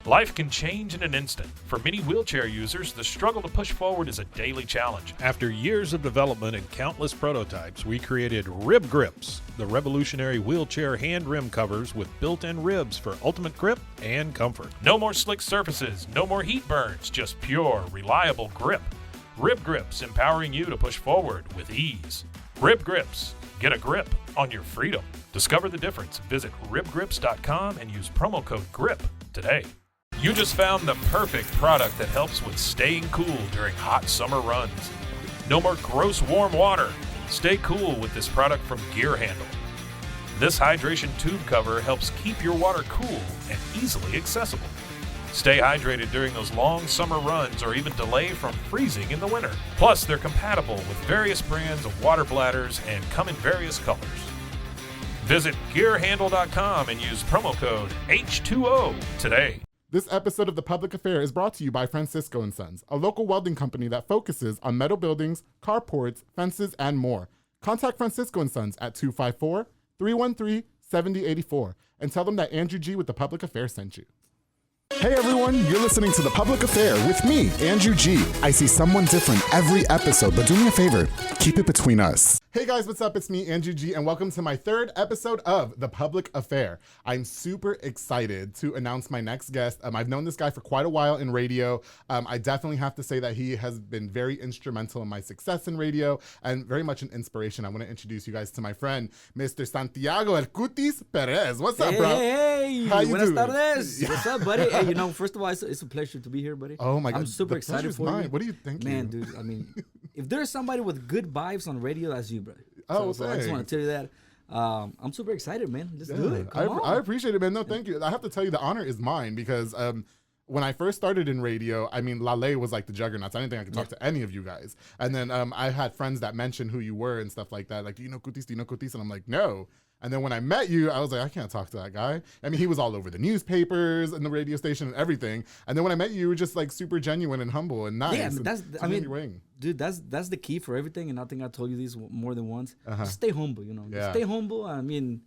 Life can change in an instant. For many wheelchair users, the struggle to push forward is a daily challenge. After years of development and countless prototypes, we created Rib Grips, the revolutionary wheelchair hand rim covers with built-in ribs for ultimate grip and comfort. No more slick surfaces, no more heat burns, just pure, reliable grip. Rib Grips, empowering you to push forward with ease. Rib Grips, get a grip on your freedom. Discover the difference. Visit ribgrips.com and use promo code GRIP today. You just found the perfect product that helps with staying cool during hot summer runs. No more gross warm water. Stay cool with this product from Gear Handle. This hydration tube cover helps keep your water cool and easily accessible. Stay hydrated during those long summer runs or even delay from freezing in the winter. Plus, they're compatible with various brands of water bladders and come in various colors. Visit gearhandle.com and use promo code H2O today. This episode of The Public Affair is brought to you by Francisco & Sons, a local welding company that focuses on metal buildings, carports, fences, and more. Contact Francisco & Sons at 254-313-7084 and tell them that Andrew G with The Public Affair sent you. Hey everyone, you're listening to The Public Affair with me, Andrew G. I see someone different every episode, but do me a favor, keep it between us. Hey guys, what's up? It's me, Andrew G, and welcome to my third episode of The Public Affair. I'm super excited to announce my next guest. I've known this guy for quite a while in radio. I definitely have to say that he has been very instrumental in my success in radio and very much an inspiration. I want to introduce you guys to my friend, Mr. Santiago El Kutiz Perez. What's up, bro? Hey, how you buenas doing? Tardes. What's up, buddy? Hey, you know, first of all, it's a pleasure to be here, buddy. Oh my God, I'm super excited for you. What do you think? Man, dude, I mean, if there's somebody with good vibes on radio, that's you, bro. So I just want to tell you that. I'm super excited, man. Let's do it. I appreciate it, man. No, thank you. I have to tell you, the honor is mine because when I first started in radio, I mean, Lale was like the juggernaut. I didn't think I could talk to any of you guys. And then I had friends that mentioned who you were and stuff like that. Like, do you know Kutiz? Do you know Kutiz? And I'm like, no. And then when I met you, I was like, I can't talk to that guy. I mean, he was all over the newspapers and the radio station and everything. And then when I met you, you were just like super genuine and humble and nice. Yeah, dude, that's the key for everything. And I think I told you this more than once. Just stay humble, you know. Just stay humble. I mean,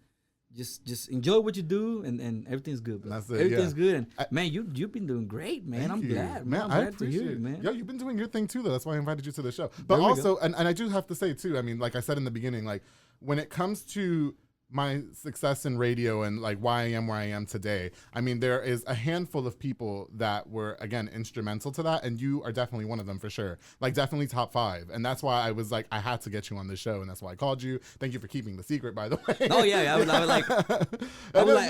just enjoy what you do, and everything's good. Bro. That's it. Everything's good. And man, you've been doing great, man. I'm glad, man. I'm glad to hear it, man. Yeah, you've been doing your thing too, though. That's why I invited you to the show. But also, and I do have to say too, I mean, like I said in the beginning, like when it comes to my success in radio and like why I am where I am today, I mean, there is a handful of people that were, again, instrumental to that, and you are definitely one of them for sure. Like, definitely top 5. And that's why I was like, I had to get you on the show, and that's why I called you. Thank you for keeping the secret, by the way. Oh yeah, I was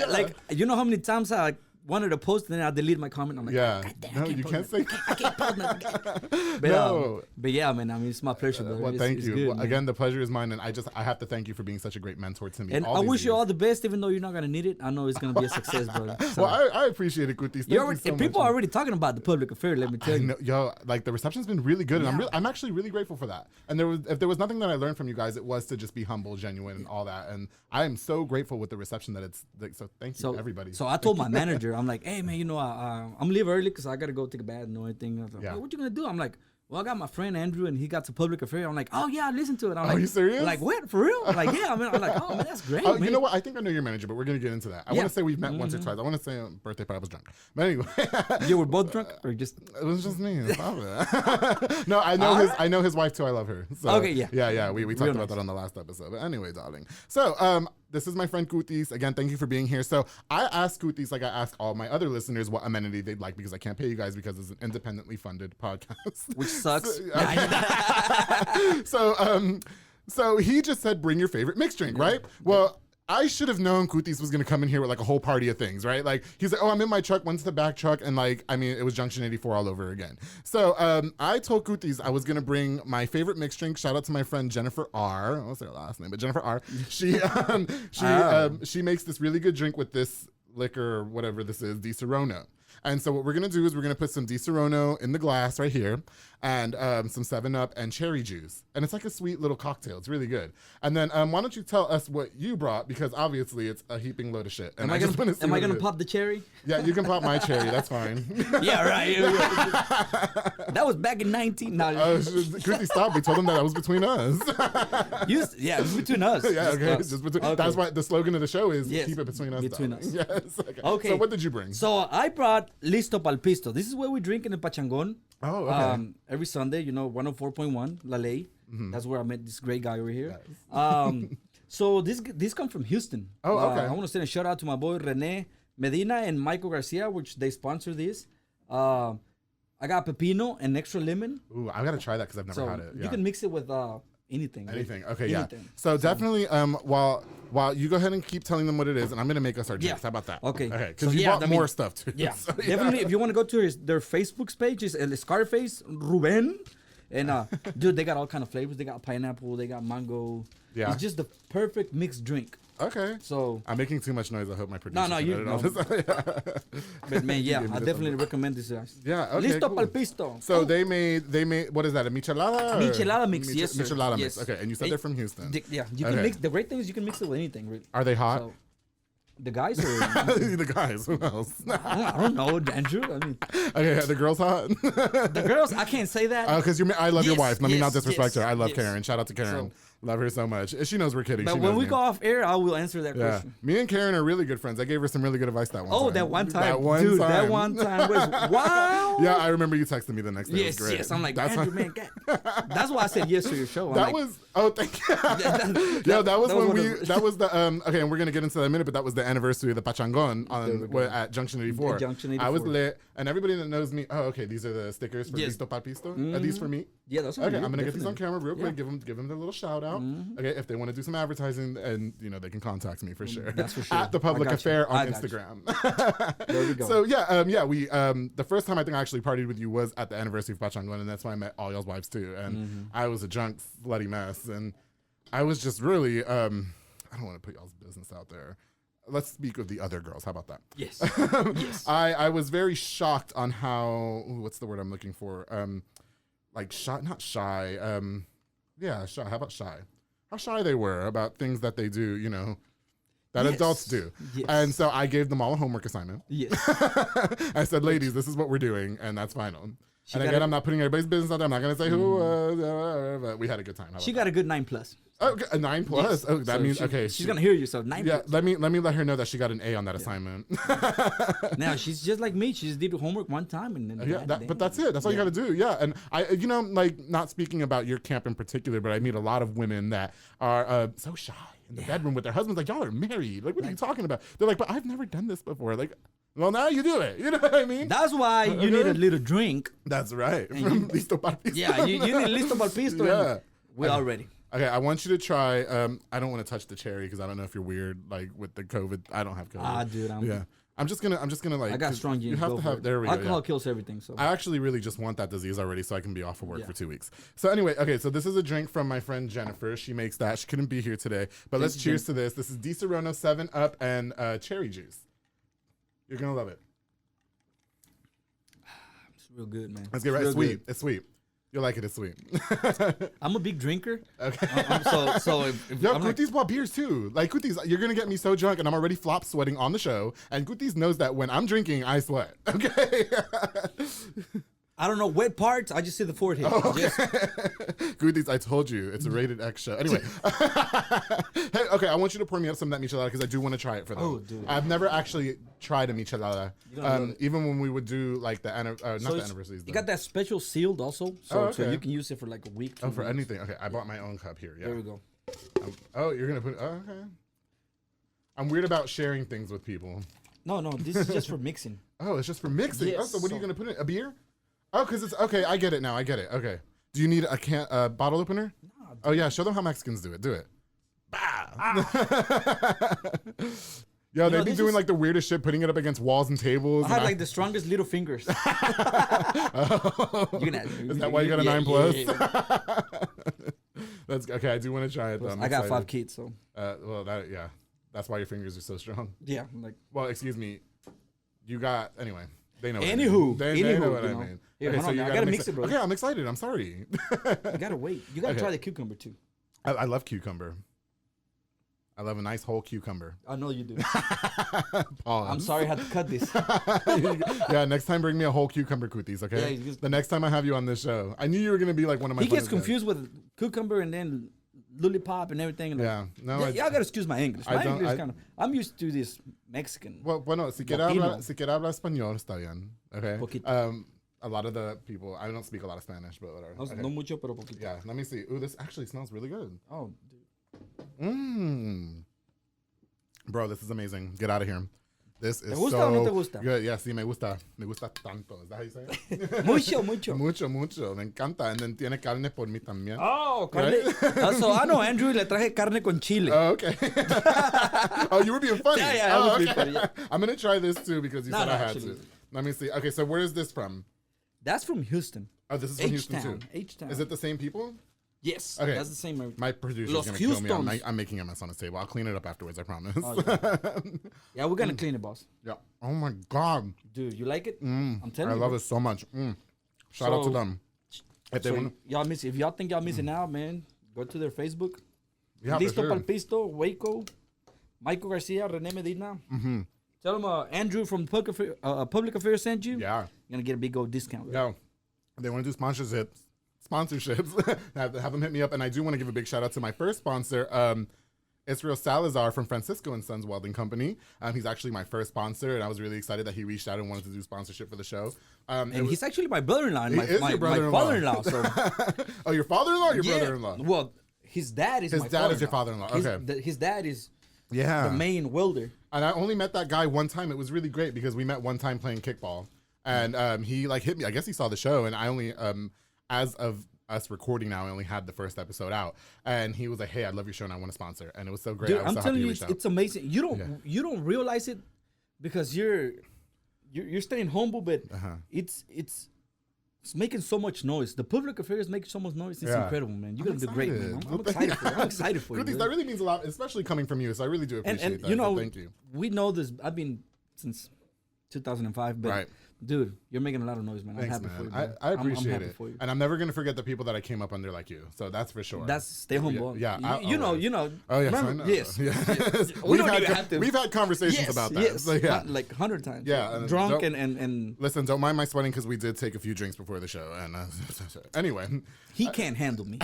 like, you know how many times I wanted to post and then I deleted my comment. I'm like, yeah, God damn, no, you can't say. I can't post nothing. But yeah, man, I mean, it's my pleasure. Well, thank you. Good, well, again, the pleasure is mine, and I have to thank you for being such a great mentor to me. And I wish you all the best, even though you're not gonna need it. I know it's gonna be a success, bro. So. Well, I appreciate it, Kutiz. People are already talking about The Public Affair. Let me tell you, yo, like the reception's been really good, and I'm actually really grateful for that. And if there was nothing that I learned from you guys, it was to just be humble, genuine, and all that. And I am so grateful with the reception that it's like. So thank you, everybody. So I told my manager, I'm like, hey man, you know, I'm leave early because I gotta go take a bath and everything. I was like, hey, what you gonna do? I'm like, well, I got my friend Andrew, and he got to Public Affair. I'm like, oh yeah, I listened to it. I'm like, are you serious? Like, what, for real? I'm like, yeah. I'm like, oh man, that's great. Man. You know what? I think I know your manager, but we're gonna get into that. I want to say we've met once or twice. I want to say birthday party I was drunk, but anyway. You were both drunk, or just? It was just me. No, I know his wife too. I love her. So, okay, yeah. We talked about that on the last episode. But anyway, darling. So this is my friend Kutiz. Again, thank you for being here. So I asked Kutiz, like I ask all my other listeners, what amenity they'd like, because I can't pay you guys because it's an independently funded podcast. Which sucks. So he just said, bring your favorite mixed drink, right? Well, I should have known Kutiz was going to come in here with like a whole party of things, right? Like he's like, oh, I'm in my truck. When's the back truck? And like, I mean, it was Junction 84 all over again. So I told Kutiz I was going to bring my favorite mixed drink. Shout out to my friend Jennifer R. I won't say her last name, but Jennifer R. She makes this really good drink with this liquor or whatever this is, Di Serono. And so what we're going to do is we're going to put some Di Serono in the glass right here and some 7-Up and cherry juice. And it's like a sweet little cocktail. It's really good. And then why don't you tell us what you brought? Because obviously it's a heaping load of shit. And am I going to pop the cherry? Yeah, you can pop my cherry. That's fine. Yeah, right. That was back in 19. No, Kutiz, stop. We told him that was between us. Yeah, it was between us. Yeah, okay. Just between, okay. That's why the slogan of the show is keep it between us. Between us. Yes. Okay. Okay. So what did you bring? So I brought got Listo Pal Pisto. This is what we drink in the Pachangon. Oh, okay. Every Sunday, 104.1 La Ley. Mm-hmm. That's where I met this great guy over here. So this comes from Houston. Oh, okay. I want to send a shout out to my boy Rene Medina and Michael Garcia, which they sponsor this. I got pepino and extra lemon. Ooh, I gotta try that because I've never had it. Yeah. You can mix it with anything. Anything. Really. Okay, Anything. yeah. So definitely, while you go ahead and keep telling them what it is, and I'm gonna make us our drinks. Yeah. How about that? Okay. Okay. Because you bought more stuff too. Yeah. So, Definitely. If you want to go to their Facebook page, is El Scarface Ruben, and dude, they got all kind of flavors. They got pineapple. They got mango. Yeah. It's just the perfect mixed drink. Okay. So I'm making too much noise. I hope my producer. no, can edit all this. but man, yeah, I definitely recommend this. Yeah. Okay. Listo Cool. pal pisto. So they made what is that? A michelada? or- Michelada mix, yes, sir. Michelada Yes. mix. Okay, and you said they're from Houston. Yeah, you can Okay. mix. The great thing is you can mix it with anything. Really. Are they hot? So, the guys are. The guys. Who else? I don't know, Andrew. I mean, Okay, the girls hot. the girls. I can't say that. Because I love your Yes, wife. Let me not yes, disrespect yes, her. I love yes. Karen. Shout out to Karen. Love her so much. She knows we're kidding. But She when knows we me. go off air, I will answer that Yeah, question. me and Karen are really good friends. I gave her some really good advice that one time. Oh, that one time, That one dude. time. That one time was wow. Yeah, I remember you texted me the next day. Yes, it was great. yes. I'm like, That's Andrew, why- man, that's why I said yes to your show. I'm That like, was thank you. That was when we that was the okay, and we're gonna get into that in a minute, but that was the anniversary of the Pachangon at Junction 84. At Junction I was 84. lit, and everybody that knows me. Oh, okay, these are the stickers for Yes. Listo Pal Pisto. Are these for me? Yeah, that's Okay, I'm gonna get these on camera real quick. Yeah. Give them the little shout out. Okay, if they want to do some advertising, and they can contact me for sure. That's for sure. At the Public I got Affair you. I on got you. Instagram. There we go. So we the first time I think I actually partied with you was at the anniversary of Pachangon, and that's why I met all y'all's wives too. And I was a drunk, slutty mess, and I was just really I don't want to put y'all's business out there. Let's speak of the other girls. How about that? Yes. Yes. I was very shocked on how what's the word I'm looking for? Like shy, not shy. Shy. How about shy? How shy they were about things that they do, that Yes. adults do. Yes. And so I gave them all a homework assignment. Yes. I said, ladies, this is what we're doing, and that's final. And got again, it. I'm not putting everybody's business out there. I'm not going to say who, but we had a good time. How She about got a good 9+. that? Okay, a 9+. Yes. Oh, that So means, she- okay. She's gonna hear you. So 9+. Yeah, let me let her know that she got an A on that assignment. Now she's just like me. She just did homework one time and then. But that's it. That's all you got to do. Yeah, and I, like not speaking about your camp in particular, but I meet a lot of women that are so shy in the bedroom with their husbands. Like, y'all are married. Like, what are you talking about? They're like, but I've never done this before. Like, well, now you do it. You know what I mean? That's why you need a little drink. That's right. From Listo Pal Pisto. Yeah, you need Listo Pal Pisto. Yeah. And we're all ready. Okay, I want you to try. I don't want to touch the cherry because I don't know if you're weird, like with the COVID. I don't have COVID. Dude, I'm just gonna like. I got 'cause strong genes. You have Go to for have. it. There we go. Alcohol Yeah. kills everything. So I actually really just want that disease already so I can be off of work Yeah. for 2 weeks. So anyway, okay, so this is a drink from my friend Jennifer. She makes that. She couldn't be here today, but let's cheers to this. This is Di Serono 7-Up and cherry juice. You're gonna love it. it's real good, man. Let's get right. It's sweet. It's sweet. You'll like it. It's sweet. I'm a big drinker. Okay. So if Yo, I'm like, Kutiz bought beers too. Like Kutiz, you're gonna get me so drunk, and I'm already flop sweating on the show. And Kutiz knows that when I'm drinking, I sweat. Okay. I don't know wet parts. I just see the forehead. Just, Kutiz, I told you it's a rated X show. Anyway, hey, okay, I want you to pour me up some of that michelada because I do want to try it for them. Oh, dude. I've never actually tried a michelada. gonna love it. Even when we would do like the not the it's- anniversaries. you though. got that special sealed also, so, Oh, so okay. you can use it for like a week. Oh, 2 for weeks. anything. Okay, I bought my own cup here. Yeah. There we go. Oh, you're gonna put. Oh, okay. I'm weird about sharing things with people. No, this is just for mixing. Oh, it's just for mixing. Yes, Oh, so what are you so- gonna put in it? A beer? Oh, because it's okay. I get it now. I get it. Okay. Do you need a bottle opener? Oh yeah. Show them how Mexicans do it. Do it. Yo, they be this doing is- like the weirdest shit, putting it up against walls and tables. I and have like the strongest little fingers. Is Is that why you got a 9+? That's okay. I do want to try it though. I'm I got 5 excited. kids, so Well, that's why your fingers are so strong. yeah. Like Well, excuse me. You got anyway. They know. Anywho, They know anywho, what I you know. mean. Here, Okay, hold on, you I gotta gotta mix mix it, bro. Okay, I'm excited. I'm sorry. you gotta wait. You gotta Okay. try the cucumber too. I love cucumber. I love a nice whole cucumber. I know you do. Pause. I'm sorry I had to cut this. Yeah, next time bring me a whole cucumber Kutiz, okay? Yeah, the next time I have you on this show. I knew you were gonna be like one of my He gets funniest guys. confused with cucumber and then lollipop and everything. And Yeah. No, y'all gotta excuse my English. My English kind of. I'm used to this Mexican. Well, bueno, si quiere hablar español, está bien. Okay. Poquito. A lot of the people, I don't speak a lot of Spanish, but whatever. Okay. No mucho, pero poquito. Yeah, let me see. Ooh, this actually smells really good. Oh, dude. Bro, this is amazing. Get out of here. This is ¿Te gusta so o no te gusta? good. Yeah, sí, me gusta. Me gusta tanto. Is that how you say it? Mucho. Mucho. Me encanta. And then tiene carne por mí también. Oh, carne. So I know Andrew, le traje carne con chile. Oh, okay. Oh, you were being funny. Yeah, I was being funny. Yeah. I'm going to try this too because you said I had actually. to. Let me see. Okay, so where is this from? That's from Houston. Oh, this is from Houston too. H-Town. Is it the same people? Yes. Okay. That's the same. My producer's Los going to kill me. Houstons. I'm making a mess on his table. I'll clean it up afterwards, I promise. Oh, yeah. Yeah, we're going to clean it, boss. Yeah. Oh, my God. Dude, you like it? I'm telling you. I love it so much. Shout out to them. If they want y'all miss it. If y'all think y'all missing out, man, go to their Facebook. yeah, Listo for sure. Pal Pisto, Waco, Michael Garcia, Rene Medina. Tell them Andrew from Public Affairs sent you. Yeah. You're going to get a big old discount. No. They want to do sponsorships. have them hit me up. And I do want to give a big shout out to my first sponsor, Israel Salazar from Francisco and Sons Welding Company. He's actually my first sponsor, and I was really excited that he reached out and wanted to do sponsorship for the show. And he's actually my brother-in-law and my brother-in-law. father-in-law. So. Oh, your father-in-law or your brother-in-law? Well, his dad is my father-in-law. Is your father-in-law. Okay. His dad is the main welder. And I only met that guy one time. It was really great because we met one time playing kickball. And he like hit me. I guess he saw the show, and I only as of us recording now, I only had the first episode out. And he was like, "Hey, I love your show, and I want to sponsor." And it was so great. Dude, I'm telling you, it's amazing. You don't realize it because you're staying humble, but it's making so much noise. The public affairs make so much noise. It's incredible, man. You're gonna do great, man. I'm excited for you. I'm excited for you. Kutiz, that really means a lot, especially coming from you. So I really do appreciate that. You know, so thank you. We know this. I've been since 2005, but dude, you're making a lot of noise, man. Thanks, I'm happy man. for you. Man. I appreciate I'm happy it. for you. And I'm never gonna forget the people that I came up under like you. So that's for sure. That's stay humble. Yeah. You know. Oh yes, remember, I know. Yes. Yes. We don't even have to. We've had conversations about that. Yes. So, yeah. Like 100 times. Yeah. Drunk and listen, don't mind my sweating because we did take a few drinks before the show. And anyway, he can't handle me.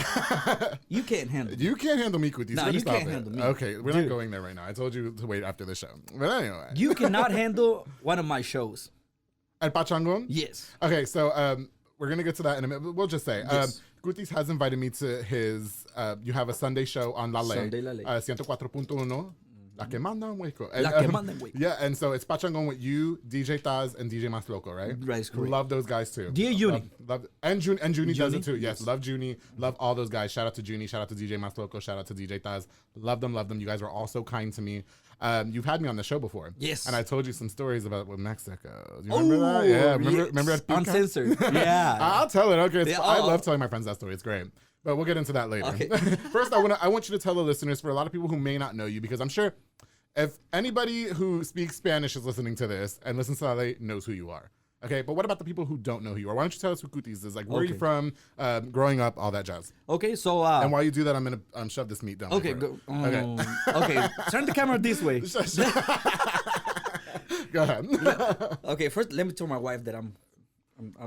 You can't handle me. You can't handle me, Kutiz. No, you can't handle me. Okay, we're not going there right now. I told you to wait after the show. But anyway, you cannot handle one of my shows. El Pachangon? Yes. Okay, so we're going to get to that in a minute. We'll just say, Kutiz has invited me to his, you have a Sunday show on La Ley. Sunday La Ley. 104.1. La que manda en Hueco. La que manda en Hueco. Yeah, and so it's Pachangon with you, DJ Taz, and DJ Mas Loco, right? Right, is correct. Love those guys too. Dear Junie. And Junie does it too. Yes, love Junie. Love all those guys. Shout out to Junie. Shout out to DJ Mas Loco. Shout out to DJ Taz. Love them. You guys were all so kind to me. You've had me on the show before. Yes. And I told you some stories about Mexico. Do you remember that? Yeah. Remember that? Uncensored. Yeah. I'll tell it. Okay. Yeah, I love telling my friends that story. It's great. But we'll get into that later. Okay. First, I want you to tell the listeners, for a lot of people who may not know you, because I'm sure if anybody who speaks Spanish is listening to this and listens to LA knows who you are. Okay, but what about the people who don't know who you are? Why don't you tell us who Kutiz is? Like, where are you from, growing up, all that jazz. Okay, so... and while you do that, I'm going to shove this meat down. Okay, okay, turn the camera this way. Go ahead. Okay, first, let me tell my wife that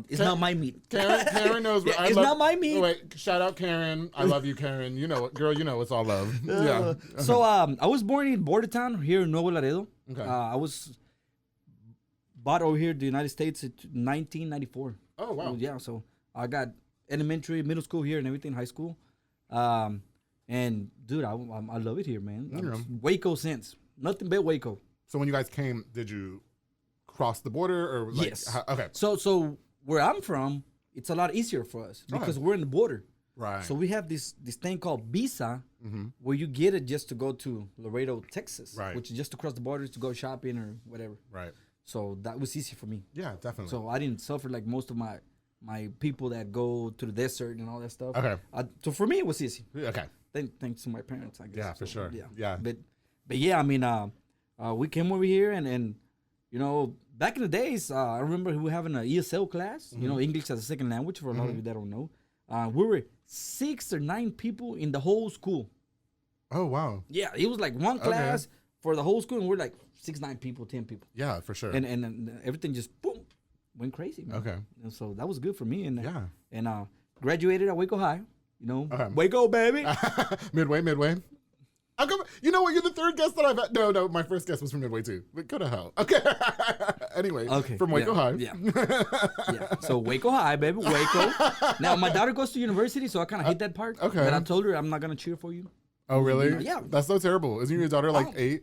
it's not my meat. Karen knows. It's not my meat. Wait, shout out Karen. I love you, Karen. You know it, girl. You know it's all love. Yeah. So I was born in Border Town here in Nuevo Laredo. Okay. I was bought over here in the United States in 1994. Oh wow. So, yeah. So I got elementary, middle school here, and everything, high school. And dude, I love it here, man. Waco since nothing but Waco. So when you guys came, did you cross the border or like, yes? Okay. So where I'm from, it's a lot easier for us because we're in the border. Right. So we have this thing called visa, where you get it just to go to Laredo, Texas, which is just to cross the border to go shopping or whatever. Right. So that was easy for me. Yeah, definitely. So I didn't suffer like most of my people that go to the desert and all that stuff. Okay. So for me, it was easy. Okay. Thanks to my parents, I guess. Yeah, for sure. Yeah. But yeah, I mean, we came over here and you know, back in the days, I remember we were having an ESL class, you know, English as a second language for a lot of you that don't know. We were 6 or 9 people in the whole school. Oh, wow. Yeah, it was like one class for the whole school, and we're like 6, 9 people, 10 people. Yeah, for sure. And everything just, boom, went crazy, man. Okay. And so that was good for me. And graduated at Waco High. You know, Waco, baby. Midway. How come, you know what? You're the third guest that I've had. No, my first guest was from Midway too. But go to hell. Okay. Anyway, from Waco High. Yeah. So Waco High, baby, Waco. Now my daughter goes to university, so I kind of hate that part. Okay. But I told her I'm not gonna cheer for you. Oh really? Yeah. That's so terrible. Isn't your daughter like 8?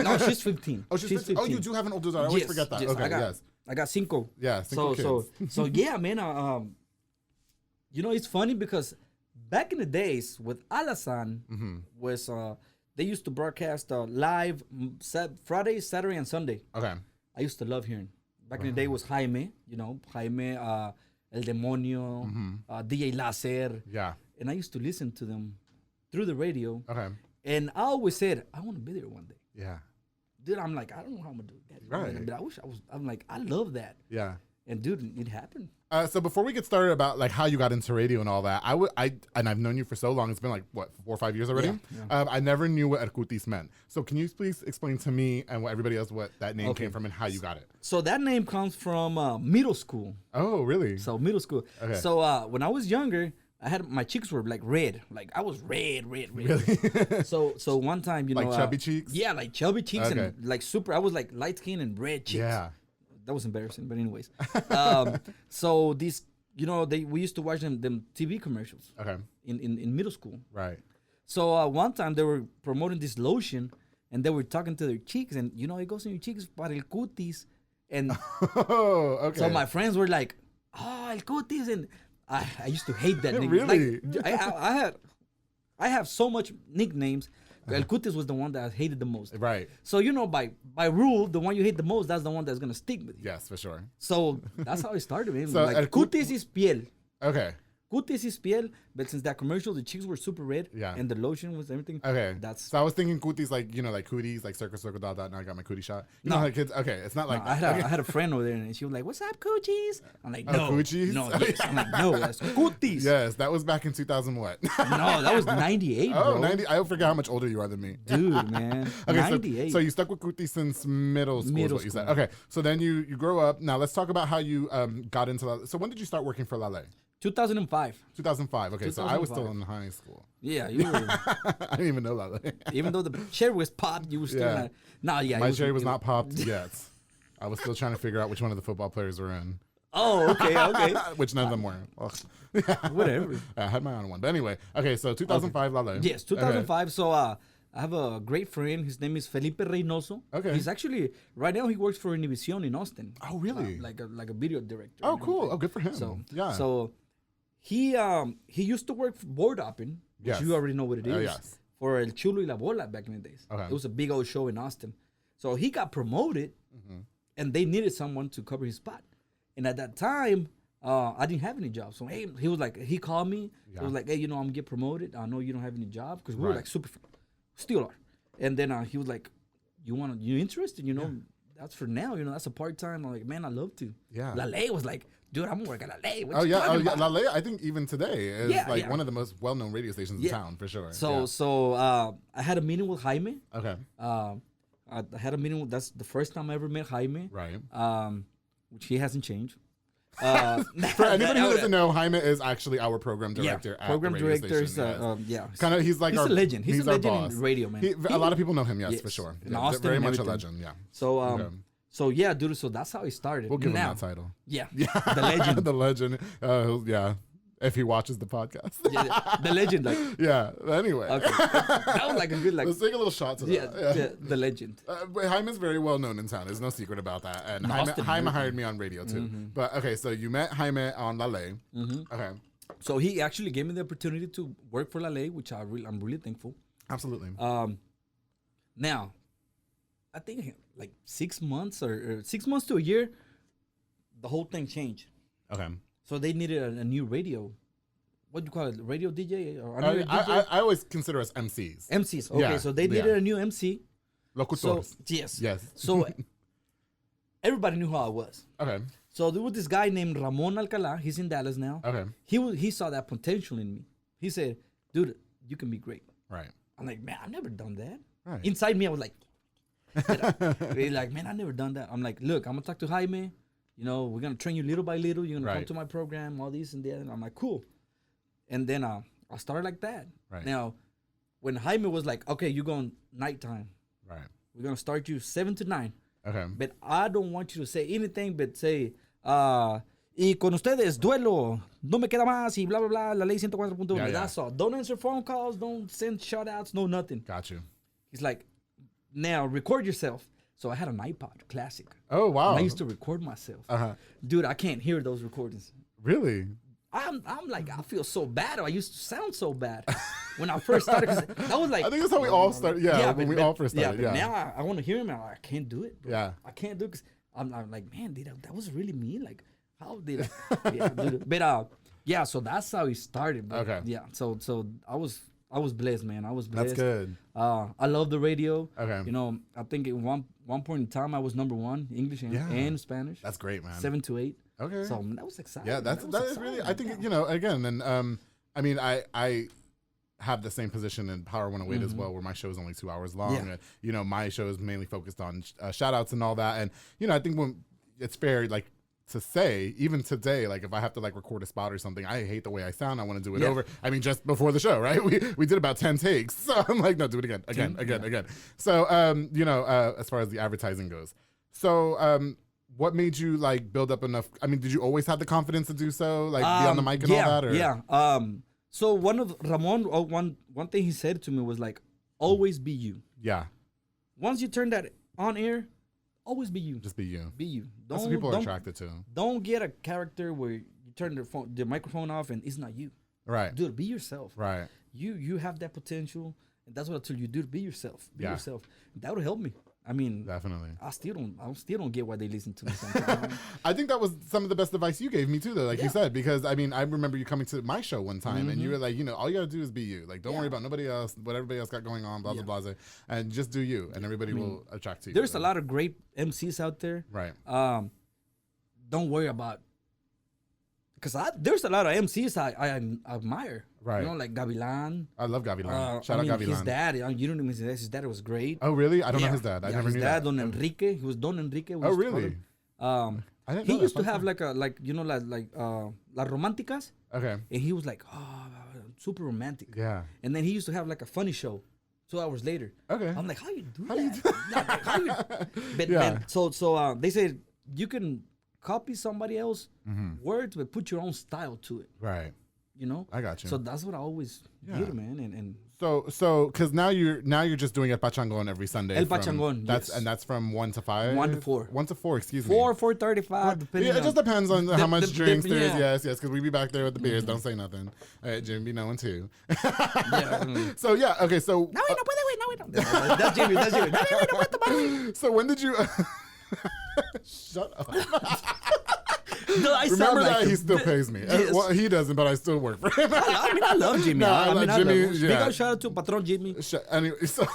No, she's 15. Oh, she's 15. Oh, you do have an older daughter. I always forget that. Yes, Okay, I got cinco. Yeah, cinco kids. So yeah, man. You know, it's funny because back in the days with Alasan was they used to broadcast live Friday, Saturday, and Sunday. Okay. I used to love hearing. Back in the day was Jaime, you know, El Demonio, DJ Láser. Yeah. And I used to listen to them through the radio. Okay. And I always said, I want to be there one day. Yeah. Dude, I'm like, I don't know how I'm going to do that. Right. But I wish I was, I'm like, I love that. Yeah. And dude, it happened. So before we get started about like how you got into radio and all that, and I've known you for so long. It's been like what 4 or 5 years already. Yeah. I never knew what Kutiz meant. So can you please explain to me and everybody else what that name came from and how you got it? So that name comes from middle school. Oh, really? So middle school. Okay. So when I was younger, I had my cheeks were like red. Like I was red. Really? So one time, you know, like chubby cheeks. Yeah, like chubby cheeks and like super. I was like light skin and red cheeks. Yeah. That was embarrassing, but anyways. So these, you know, we used to watch them TV commercials. Okay. In middle school. Right. So one time they were promoting this lotion, and they were talking to their cheeks, and you know it goes in your cheeks para el cutis, and oh, okay. so my friends were like, "Oh, el cutis," and I used to hate that. Really? Like, I have so much nicknames. El Kutiz was the one that I hated the most. Right. So, you know, by rule, the one you hate the most, that's the one that's going to stick with you. Yes, for sure. So, that's how it started, man. So like, Kutiz is piel. Okay. Kutiz is piel, but since that commercial, the cheeks were super red. Yeah. And the lotion was everything. Okay. So I was thinking Kutiz like, you know, like cooties, like circle, dot, dot. Now I got my cootie shot. You know how kids, okay. It's not like that. I had a friend over there, and she was like, "What's up, coochies?" I'm like, "No." Coochies? No, yes. I'm like, "No, that's Kutiz." Yes, that was back in 2000 what? No, that was 98, bro. Oh, 90. I forget how much older you are than me. Dude, man. Okay, 98. So you stuck with Kutiz since middle school is what you said. Okay, so then you grow up. Now let's talk about how you got into Lale. So when did you start working for Lale? 2005. 2005. Okay, 2005. So I was still in high school. Yeah, you were. I didn't even know Lale. Even though the cherry was popped, you were still not. No, yeah. My cherry was not popped yet. I was still trying to figure out which one of the football players were in. Oh, okay. Which none of them were. Whatever. I had my own one. But anyway, okay, so 2005 Lale. Yes, 2005. Okay. So I have a great friend. His name is Felipe Reynoso. Okay. He's actually, right now he works for Univision in Austin. Oh, really? Like a video director. Oh, cool. Oh, good for him. So, yeah. So he used to work for board hopping, which you already know what it is. Yes. For El Chulo y la Bola back in the days. Okay. It was a big old show in Austin. So he got promoted, and they needed someone to cover his spot. And at that time, I didn't have any jobs. So hey, he called me. Yeah. He was like, "Hey, you know, I'm gonna get promoted. I know you don't have any jobs," because we were like super, still are. And then he was like, "You interested? You know, that's for now. You know, that's a part time." I'm like, "Man, I love to." Yeah. Lale was like, "Dude, I'm gonna work at Lale." Oh yeah. Lale, I think even today is one of the most well-known radio stations in town for sure. So I had a meeting with Jaime. Okay. I had a meeting. That's the first time I ever met Jaime. Right. Which he hasn't changed. For anybody who doesn't know, Jaime is actually our program director at the radio station. Kind of, he's like he's a legend. He's a legend boss. In radio, man. A lot of people know him, yes, for sure. In Austin, very much a legend, yeah. So yeah, dude. So that's how he started. We'll give him that title. Yeah, the legend. The legend. Yeah. If he watches the podcast. The legend. Like, yeah. Anyway. Okay. That was like a good like. Let's take a little shot to that. Yeah. The legend. Jaime's very well known in town. There's no secret about that. And Jaime hired me on radio too. But okay, so you met Jaime on Lale. Okay. So he actually gave me the opportunity to work for Lale, which I'm really thankful. Absolutely. Now, I think like 6 months or 6 months to a year, the whole thing changed. Okay. So they needed a new radio. What do you call it? Radio DJ? Or I always consider us MCs. MCs. Okay, so they needed a new MC. Locutors. So, yes. So everybody knew who I was. Okay. So there was this guy named Ramon Alcala. He's in Dallas now. Okay. He saw that potential in me. He said, "Dude, you can be great." Right. I'm like, "Man, I've never done that." Right. Inside me, I was like, he's like, "Man, I've never done that." I'm like, "Look, I'm gonna talk to Jaime. You know, we're gonna train you little by little. You're gonna come to my program, all this and that." And I'm like, "Cool." And then I started like that. Right. Now, when Jaime was like, okay, you're going nighttime. Right. We're going to start you 7 to 9. Okay. But I don't want you to say anything but say, y con ustedes, duelo, no me queda más, y blah, blah, blah, la ley 104.1. Yeah, That's all. Don't answer phone calls, don't send shout-outs, no nothing. Got you. He's like, now record yourself. So I had an iPod Classic. Oh, wow. And I used to record myself. Dude, I can't hear those recordings. Really? I'm like, I feel so bad. I used to sound so bad when I first started. 'Cause that was like, I think that's how we all started. Yeah, when we all first started. Yeah, but now I want to hear him. I can't do it. Bro. Yeah. I can't do it because I'm like, man, that was really me. Like, how did I? Yeah, dude. But yeah, so that's how he started. Bro. Okay. Yeah, so I was blessed, man. I was blessed. That's good. I love the radio. Okay. You know, I think at one point in time I was #1 English and Spanish. That's great, man. 7 to 8. Okay. So that was exciting. Yeah, that is really. I think again, and I mean, I have the same position in Power 108 as well, where my show is only 2 hours long. Yeah. My show is mainly focused on shout outs and all that, and I think when it's fair, like, to say, even today, like, if I have to like record a spot or something, I hate the way I sound. I want to do it over. I mean, just before the show, right? We did about 10 takes, so I'm like, no, do it again. So as far as the advertising goes, so what made you like build up enough? I mean, did you always have the confidence to do so, like be on the mic and all that? Or? Yeah. So one of Ramon, one thing he said to me was like, always be you. Yeah. Once you turn that on air, always be you. Just be you. Be you. That's what people are attracted to. Don't get a character where you turn the microphone off and it's not you. Right. Dude, be yourself. Right. You have that potential, and that's what I tell you, dude. Be yourself. Be Yeah. yourself. That would help me. I mean, Definitely. I still don't get why they listen to me sometimes. I think that was some of the best advice you gave me too, though, like you said, because I mean, I remember you coming to my show one time and you were like, all you gotta do is be you. Like, don't worry about nobody else, what everybody else got going on, blah, blah, blah, and just do you, and everybody will attract to you. There's a lot of great MCs out there. Right. Don't worry about, because there's a lot of MCs I admire. Right. Like Gavilan. I love Gavilan. Shout out Gavilan. His dad, you don't know his dad was great. Oh, really? I don't know his dad. I never knew that. His dad, Don Enrique. He was Don Enrique. Oh, really? I didn't he know used that. to have like Las Románticas. Okay. And he was like, super romantic. Yeah. And then he used to have like a funny show 2 hours later. Okay. I'm like, how you do that? But so they said you can copy somebody else's words, but put your own style to it. Right. I got you. So that's what I always did, man. And so because now you're just doing El Pachangón every Sunday. El Pachangón, That's from 1 to 5. 1 to 4. 1 to 4. Excuse me. 4:35. Depending. Yeah, it just depends on how much drinks there is. Yeah. Yes, because we be back there with the beers. Don't say nothing. Jimmy be knowing too. Yeah. So yeah, okay. So no, we don't. That's Jimmy. No, so when did you? Shut up. No, I Remember like that he still pays me. Yes. Well, he doesn't, but I still work for him. I mean, I love Jimmy. No, I love Jimmy. him. Big up shout out to Patron Jimmy. Anyway, so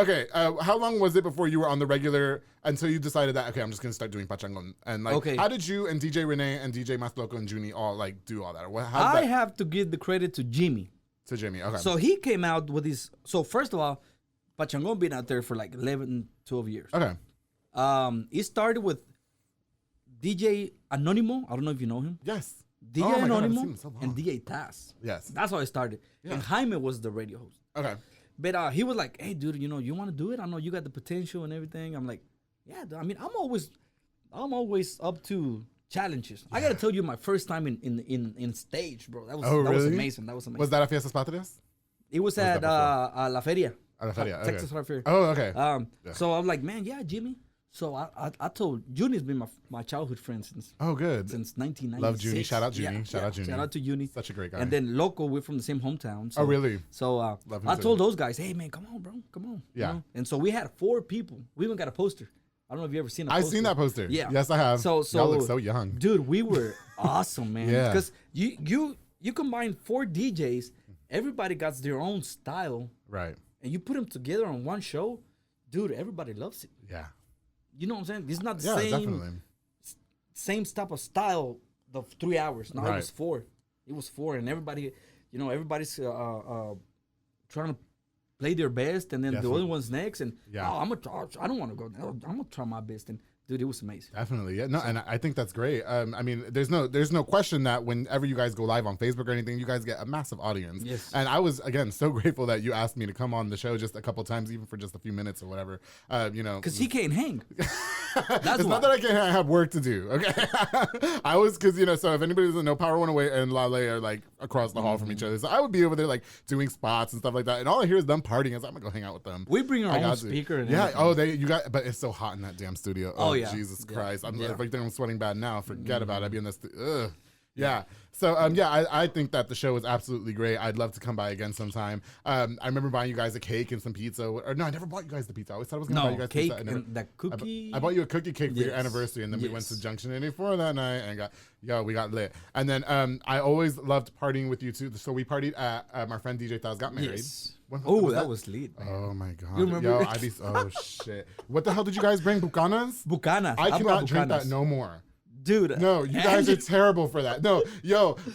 okay. How long was it before you were on the regular until you decided that I'm just gonna start doing Pachangón? And like, how did you and DJ Renee and DJ Masloco and Junie all like do all that? I have to give the credit to Jimmy. To Jimmy, okay. So he came out with his. So first of all, Pachangón been out there for like 11, 12 years. Okay. It started with DJ Anonimo. I don't know if you know him. Yes. DJ Anonimo so and DJ Taz. Yes. That's how it started. Yeah. And Jaime was the radio host. Okay. But he was like, hey, dude, you want to do it? I know you got the potential and everything. I'm like, yeah, dude. I mean, I'm always up to challenges. Yeah. I got to tell you, my first time in stage, bro. That was amazing. That was amazing. Was that at Fiestas Patrias? It was at La Feria. La Feria, okay. Texas Fair. Oh, okay. So I'm like, man, yeah, Jimmy. So I told Junie's been my childhood friend since. Oh, good. Since 1996. Love Junie. Shout out Junie. Yeah, Shout out Junie. Shout out to Junie. Such a great guy. And then Loco, we're from the same hometown. So, oh, really? So I told those guys, hey man, come on, bro, come on. Yeah. And so we had 4 people. We even got a poster. I don't know if you ever seen a poster. I've seen that poster. Yeah. Yes, I have. So y'all look so young. Dude, we were awesome, man. Yeah. Because you combine 4 DJs, everybody got their own style. Right. And you put them together on one show, dude, everybody loves it. Yeah. You know what I'm saying? It's not the same type of style of 3 hours. No, it was 4. It was 4, and everybody's trying to play their best, and then the other one's next. And I don't want to go. I'm gonna try my best. And Dude, it was amazing. Definitely, yeah. No, and I think that's great. I mean, there's no question that whenever you guys go live on Facebook or anything, you guys get a massive audience. Yes. And I was again so grateful that you asked me to come on the show just a couple times, even for just a few minutes or whatever. Because he can't hang. That's it's not that I can't have work to do. Okay, I was because so if anybody doesn't know, Power 108 and Lale are like across the hall from each other, so I would be over there like doing spots and stuff like that, and all I hear is them partying. So I'm gonna go hang out with them. We bring our own speaker. And yeah. everything. You got, but it's so hot in that damn studio. Oh yeah. Jesus Christ. Yeah. If I think I'm sweating bad now, forget about it. I'd be in this. Yeah. So I think that the show was absolutely great. I'd love to come by again sometime. I remember buying you guys a cake and some pizza. Or no, I never bought you guys the pizza. I always thought I was gonna buy you guys cake pizza. and that cookie. I bought you a cookie cake for your anniversary, and then we went to Junction 84 that night and we got lit. And then I always loved partying with you too. So we partied at my friend DJ Thaz got married. Yes. That was lit, man. Oh my god! You remember? Oh shit! What the hell did you guys bring? Bucanas? Bucanas. I cannot drink that no more. Dude. No, you guys are terrible for that. No,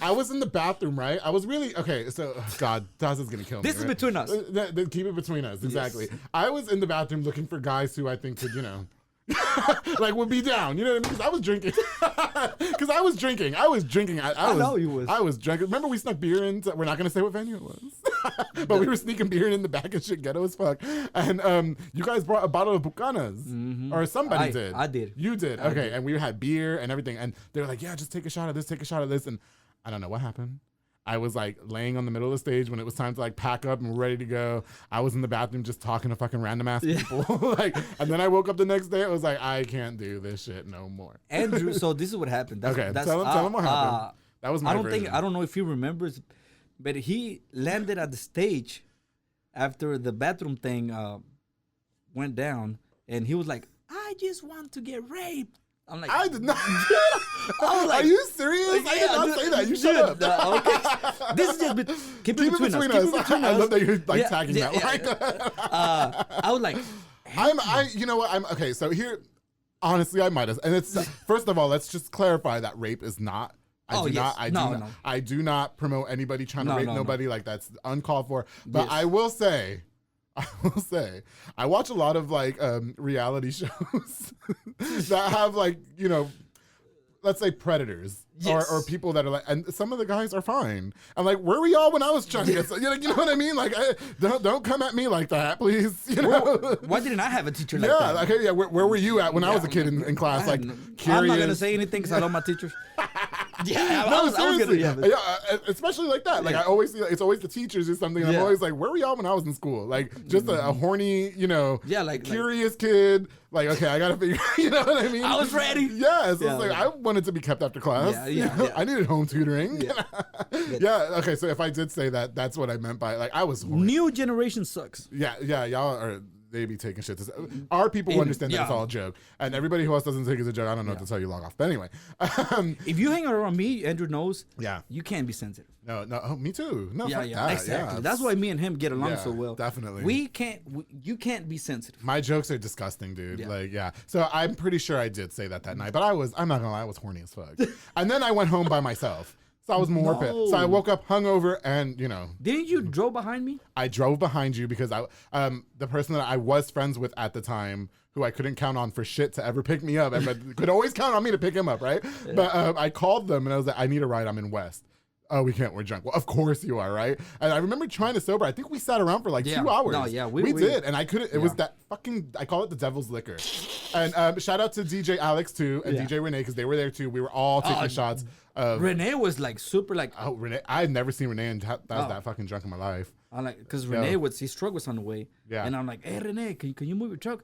I was in the bathroom, right? I was really, okay, so, God, Taz is going to kill me. This is between us. Keep it between us, exactly. Yes. I was in the bathroom looking for guys who I think could, like would be down, you know what I mean? Because I was drinking. I know you was. I was drinking. Remember we snuck beer in? We're not going to say what venue it was. But we were sneaking beer in the back and shit, ghetto as fuck. And you guys brought a bottle of Bucanas. Mm-hmm. Or somebody did. I did. You did. Okay, and we had beer and everything. And they were like, yeah, just take a shot of this, take a shot of this. And I don't know what happened. I was like laying on the middle of the stage when it was time to like pack up and we're ready to go. I was in the bathroom just talking to fucking random ass people. And then I woke up the next day. It was like, I can't do this shit no more. Andrew, so this is what happened. Tell him what happened. That was my version. I don't know if he remembers, but he landed at the stage after the bathroom thing went down, and he was like, I just want to get raped. I'm like, I did not. I was like, are you serious? I did not say that. You shut up. Okay. This is just keep it between us. I love that you're like tagging that. I was like, you know what? I'm okay. So here, honestly, I might have. And it's first of all, let's just clarify that rape is not. I do not promote anybody trying to rape nobody. Like that's uncalled for. But I will say, I watch a lot of like reality shows that have like, let's say predators or people that are like, and some of the guys are fine. I'm like, where were y'all when I was trying to get, you know what I mean? Like, don't come at me like that, please. Why didn't I have a teacher like that? Okay, where were you at when I was a kid in class? Like, curious. I'm not gonna say anything because I love my teachers. I was gonna, especially like that. Like I always see, it's always the teachers or something. I'm always like, where were y'all when I was in school? Like just a horny, curious kid. Like, okay, I gotta figure. You know what I mean? I was ready. Yeah, so it's like I wanted to be kept after class. I needed home tutoring. Okay, so if I did say that, that's what I meant by like I was horny. New generation sucks. Yeah, y'all are. They be taking shit. Our people understand that it's all a joke, and everybody who else doesn't take it as a joke, I don't know what to tell you. Log off. But anyway, if you hang around me, Andrew knows. Yeah, you can't be sensitive. No, me too. No, exactly. Yeah, that's why me and him get along so well. Definitely. You can't be sensitive. My jokes are disgusting, dude. So I'm pretty sure I did say that night, but I'm not gonna lie, I was horny as fuck. And then I went home by myself. So I was more pissed. So I woke up hungover and, Didn't you drove behind me? I drove behind you because the person that I was friends with at the time, who I couldn't count on for shit to ever pick me up, but could always count on me to pick him up, right? Yeah. But I called them and I was like, I need a ride. I'm in West. Oh, we can't. We're drunk. Well, of course you are, right? And I remember trying to sober. I think we sat around for like 2 hours. No, yeah, we did. And I couldn't. It was that fucking. I call it the devil's liquor. And shout out to DJ Alex too and DJ Renee because they were there too. We were all taking shots. Renee was like super like. Oh, Renee! I had never seen Renee and that was that fucking drunk in my life. I like because Renee his truck was on the way. Yeah. And I'm like, hey Renee, can you move your truck?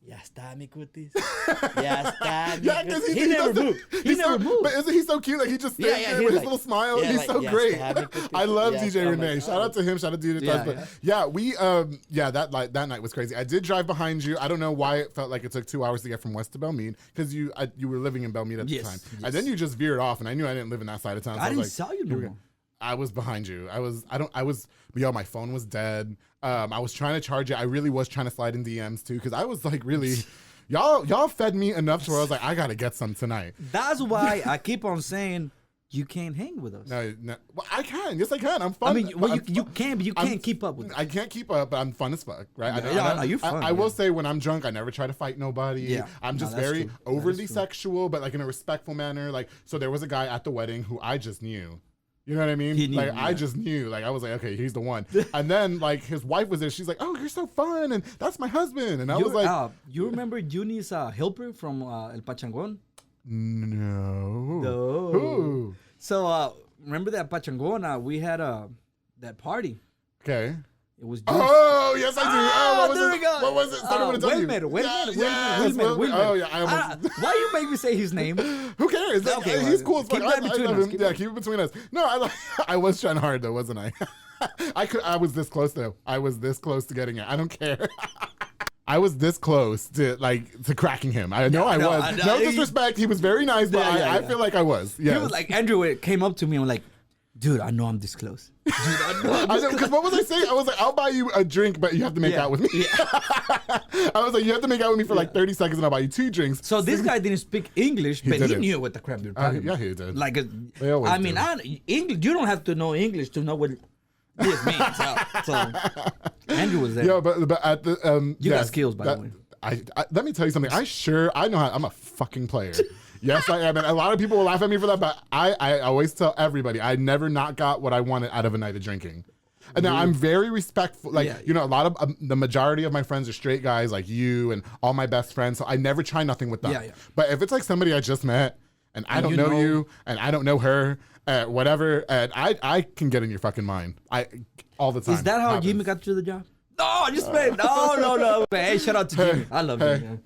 Ya está, mi Kutiz. Ya está, mi Kutiz. He never moved. He never moved. But isn't he so cute? Like he just stands there with his little smile. He's so great. I love DJ Renee. Shout out to him. Shout out to DJ. We that night was crazy. I did drive behind you. I don't know why it felt like it took 2 hours to get from West to Belmead because you were living in Belmead at the time. Yes. And then you just veered off, and I knew I didn't live in that side of town. So I didn't saw you no more. I was behind you. My phone was dead. I was trying to charge it. I really was trying to slide in DMs too, because I was like really, y'all fed me enough to where I was like, I gotta get some tonight. That's why I keep on saying, you can't hang with us. No. Well, I can. Yes, I can. I'm fun. I mean, well, you can, but you can't keep up with us. I can't keep up, but I'm fun as fuck, right? Yeah, you're fun. I will say when I'm drunk, I never try to fight nobody. Yeah. I'm just very overly sexual, but like in a respectful manner. Like, so there was a guy at the wedding who I just knew. You know what I mean? He knew, like, I just knew. Like, I was like, okay, he's the one. And then, like, his wife was there. She's like, oh, you're so fun. And that's my husband. And I was like... you remember Juni's helper from El Pachangon? No. Who? So, remember that Pachangon? We had that party. Okay. It was. Oh yes, I do. Oh, what was it? What was it? Wait a minute. Oh yeah, I almost. Why you make me say his name? Who cares? Okay, he's cool as fuck. Keep that between us. Yeah, keep it between us. No, I was trying hard though, wasn't I? I was this close though. I was this close to getting it. I don't care. I was this close to cracking him. I know I was. No disrespect. He was very nice, but I feel like I was. Yeah. He was like, Andrew came up to me and was like, dude, I know I'm this close. Dude, I know, because what was I saying? I was like, I'll buy you a drink, but you have to make out with me. Yeah. I was like, you have to make out with me for like 30 seconds and I'll buy you 2 drinks. So this guy didn't speak English, but he knew what the crap you're talking about. Yeah, he did. Like, I mean, English, you don't have to know English to know what this means. So Andrew was there. Yeah, but at the... you got skills, by the way. Let me tell you something. I know how... I'm a fucking player. Yes, I am. And a lot of people will laugh at me for that, but I always tell everybody, I never not got what I wanted out of a night of drinking. And now I'm very respectful. Like, you know, a lot of the majority of my friends are straight guys like you and all my best friends. So I never try nothing with them. But if it's like somebody I just met and I don't know you and I don't know her, whatever, and I can get in your fucking mind. All the time. Is that how Jimmy got to the job? No, I just meant, no. Hey, shout out to Jimmy. I love Jimmy, man.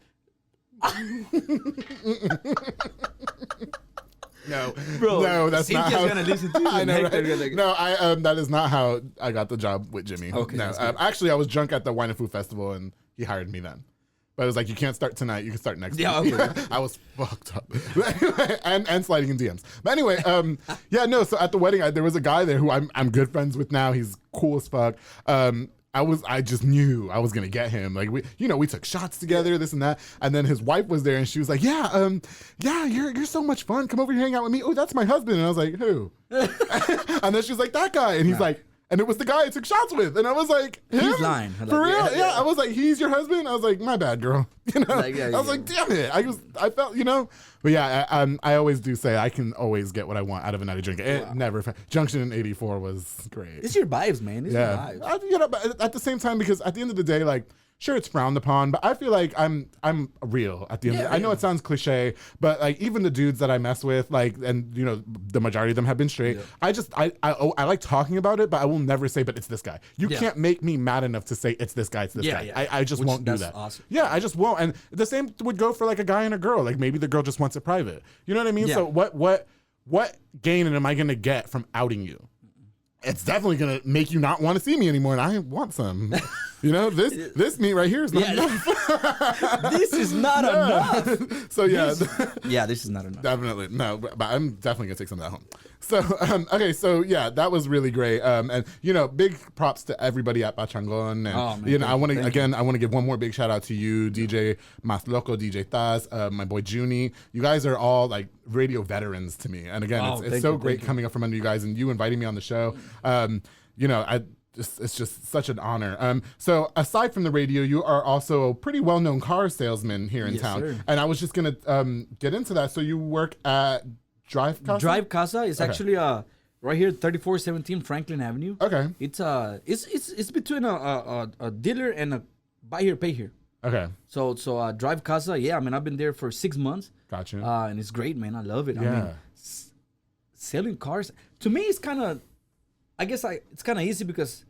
No, bro. No, that's not how. Gonna listen to you. I know, right? No, that is not how I got the job with Jimmy. Okay, no, actually, I was drunk at the Wine and Food Festival, and he hired me then. But it was like, you can't start tonight. You can start next week. Okay. I was fucked up, and sliding in DMs. But anyway, So at the wedding, there was a guy there who I'm good friends with now. He's cool as fuck. I just knew I was gonna get him. Like we took shots together, this and that. And then his wife was there, and she was like, you're so much fun. Come over here, hang out with me. Oh, that's my husband. And I was like, who? And then she's like, that guy. And he's like, and it was the guy I took shots with. And I was like, him? He's lying. For real? Yeah. I was like, he's your husband? I was like, my bad, girl. You know? I was like, damn it. I felt, But yeah, I always do say I can always get what I want out of a night of drinking. It never. Junction in '84 was great. It's your vibes, man. It's your vibes. But at the same time, because at the end of the day, like, sure, it's frowned upon, but I feel like I'm real at the end of the day. I know it sounds cliche, but like even the dudes that I mess with, like, and the majority of them have been straight. Yeah. I like talking about it, but I will never say, but it's this guy. You can't make me mad enough to say it's this guy, it's this guy. Yeah. I just won't do that. Awesome. Yeah, I just won't. And the same would go for like a guy and a girl. Like maybe the girl just wants it private. You know what I mean? Yeah. So what gain am I gonna get from outing you? It's definitely gonna make you not want to see me anymore, and I want some. This meat right here is not enough. This is not enough. So this is not enough. Definitely no, but I'm definitely gonna take some of that home. So okay, so yeah, that was really great. And big props to everybody at Pachangon. And I want to give one more big shout out to you, DJ Mas Loco, DJ Taz, my boy Junie. You guys are all like radio veterans to me. And again, it's so great coming up from under you guys and you inviting me on the show. It's just such an honor. So aside from the radio, you are also a pretty well-known car salesman here in town. Sir. And I was just gonna get into that. So you work at Drive Casa? Drive Casa is actually right here, 3417 Franklin Avenue. Okay. It's between a dealer and a buy here, pay here. Okay. So Drive Casa, I've been there for 6 months. Gotcha. And it's great, man. I love it. Yeah. I mean, selling cars to me is kind of, it's kind of easy because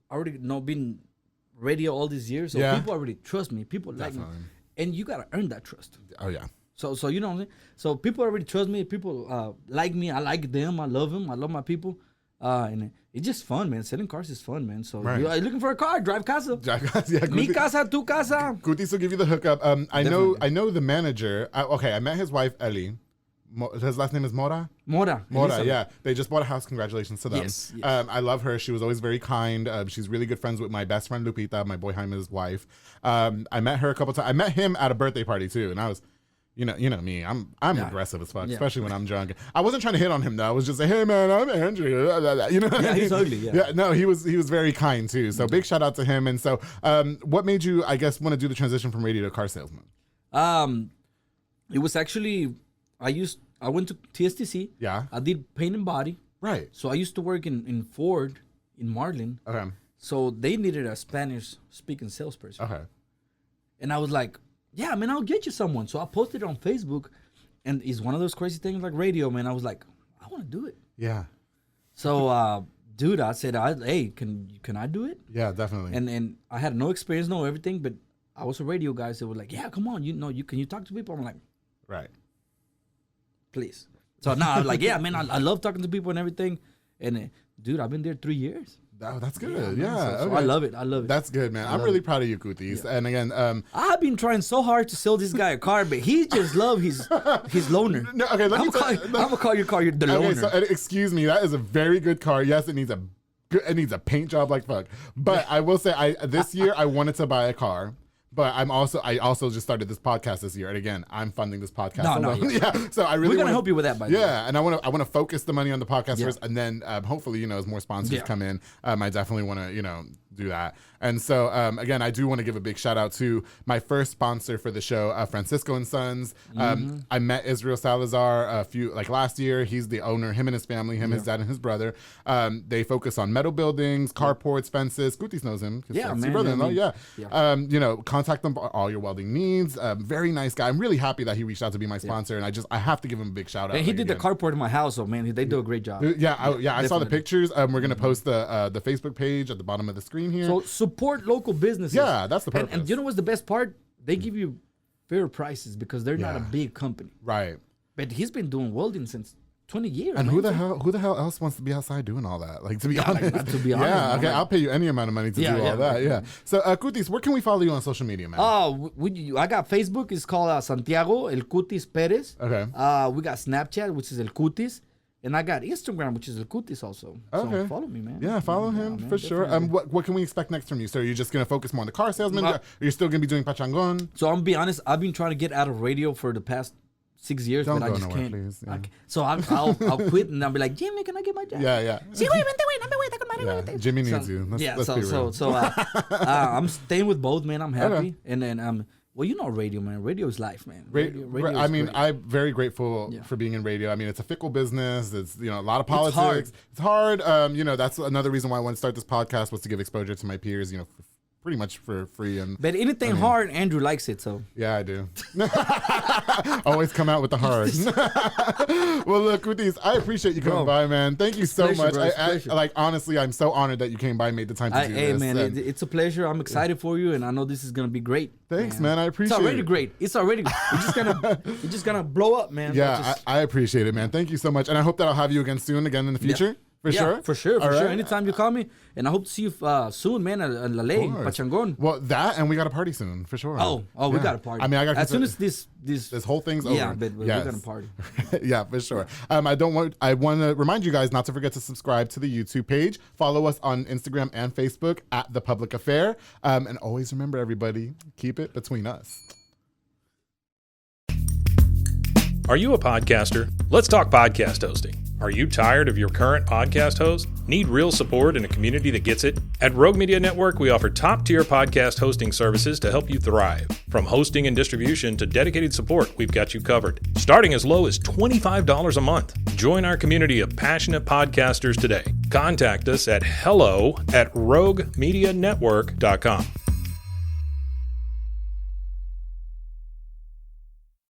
I already been radio all these years, so people already trust me. People like me, and you gotta earn that trust. Oh yeah. So you know what I'm saying? So people already trust me. People like me. I like them. I love them. I love my people. And it's just fun, man. Selling cars is fun, man. So you're looking for a car, Drive Casa. Drive Casa, yeah. Mi casa, tu casa. Kutiz will give you the hookup. I know the manager. I met his wife Ellie. His last name is Mora? Mora, yeah. They just bought a house. Congratulations to them. Yes. I love her. She was always very kind. She's really good friends with my best friend Lupita, my boy Jaime's wife. I met her a couple times. I met him at a birthday party too, and I was, You know me. I'm aggressive as fuck, especially when I'm drunk. I wasn't trying to hit on him though. I was just like, hey man, I'm Andrew. You know? Yeah, he's ugly. Yeah. No, he was very kind too. So big shout out to him. And so, what made you, I guess, want to do the transition from radio to car salesman? It was actually I went to TSTC. Yeah. I did paint and body. Right. So I used to work in Ford in Marlin. Okay. So they needed a Spanish speaking salesperson. Okay. And I was like, yeah, man, I'll get you someone. So I posted it on Facebook, and it's one of those crazy things like radio, man. I was like, I want to do it. Yeah. So, dude, I said, hey, can I do it? Yeah, definitely. And I had no experience, no everything, but I was a radio guy, so they were like, yeah, come on, can you talk to people? I'm like, right. Please. So now I'm like, yeah, man, I love talking to people and everything. And dude, I've been there 3 years. Oh, that's good. Yeah. So Okay. I love it. I love it. That's good, man. I'm really proud of you, Kutiz. Yeah. And again, I've been trying so hard to sell this guy a car, but he just loves his loaner. No, okay, I'm gonna call your car the loaner. Okay, so excuse me, that is a very good car. Yes, it needs a paint job like fuck. But I will say, this year I wanted to buy a car. But I also just started this podcast this year, and again, I'm funding this podcast. Yeah. So I really we're gonna help you with that, by the way. Yeah, and I want to focus the money on the podcast first, and then hopefully, as more sponsors come in, I definitely want to do that. And so again, I do want to give a big shout out to my first sponsor for the show, Francisco and Sons. I met Israel Salazar last year. He's the owner. Him and his family, his dad and his brother. They focus on metal buildings, carports, fences. Kutiz knows him. Yeah, man. Brother-in-law. Contact them for all your welding needs. Very nice guy. I'm really happy that he reached out to be my sponsor, and I have to give him a big shout out. And he did the carport in my house, so man, they do a great job. I saw the pictures. We're gonna post the Facebook page at the bottom of the screen here. So support local businesses. Yeah, that's the purpose. And you know what's the best part? They give you fair prices because they're not a big company. Right. But he's been doing welding since 20 years. And who the hell else wants to be outside doing all that? Like, to be honest. Yeah, okay, I'll pay you any amount of money to do all that. Yeah. So, Kutiz, where can we follow you on social media, man? I got Facebook. It's called Santiago El Kutiz Perez. Okay. We got Snapchat, which is El Kutiz. And I got Instagram, which is El Kutiz also. Okay. So follow me, man. Yeah, follow him for sure. What can we expect next from you? So are you just going to focus more on the car salesman? Are you still going to be doing Pachangon? So I'm going to be honest. I've been trying to get out of radio for the past 6 years, but I just can't. Please. Yeah. So I'll quit and I'll be like, Jimmy, can I get my job? Yeah. Sí, güey, vente, Jimmy needs you. Let's be real. So I'm staying with both, man. I'm happy. Okay. And then radio, man. Radio is life, man. Radio I'm very grateful for being in radio. I mean, it's a fickle business. It's a lot of politics. It's hard. That's another reason why I wanted to start this podcast, was to give exposure to my peers. Pretty much for free. But anything hard, Andrew likes it. So yeah, I do. Always come out with the hard. Well, look, Kutiz, I appreciate you coming by, man. Thank you so much. Honestly, I'm so honored that you came by and made the time to do this. Hey, man, it's a pleasure. I'm excited for you, and I know this is gonna be great. Thanks, man. I appreciate it. It's already great. It's just gonna blow up, man. Yeah, I appreciate it, man. Thank you so much, and I hope that I'll have you again in the future. Yeah. For sure. Anytime you call me, and I hope to see you soon, man. At La Ley, Pachangon. Well, and we got a party soon, for sure. We got a party. I mean, as soon as this whole thing's over. Yeah, but we're gonna party. Yeah, for sure. I want to remind you guys not to forget to subscribe to the YouTube page. Follow us on Instagram and Facebook at The Public Affair. And always remember, everybody, keep it between us. Are you a podcaster? Let's talk podcast hosting. Are you tired of your current podcast host? Need real support in a community that gets it? At Rogue Media Network, we offer top-tier podcast hosting services to help you thrive. From hosting and distribution to dedicated support, we've got you covered. Starting as low as $25 a month. Join our community of passionate podcasters today. Contact us at hello@roguemedianetwork.com.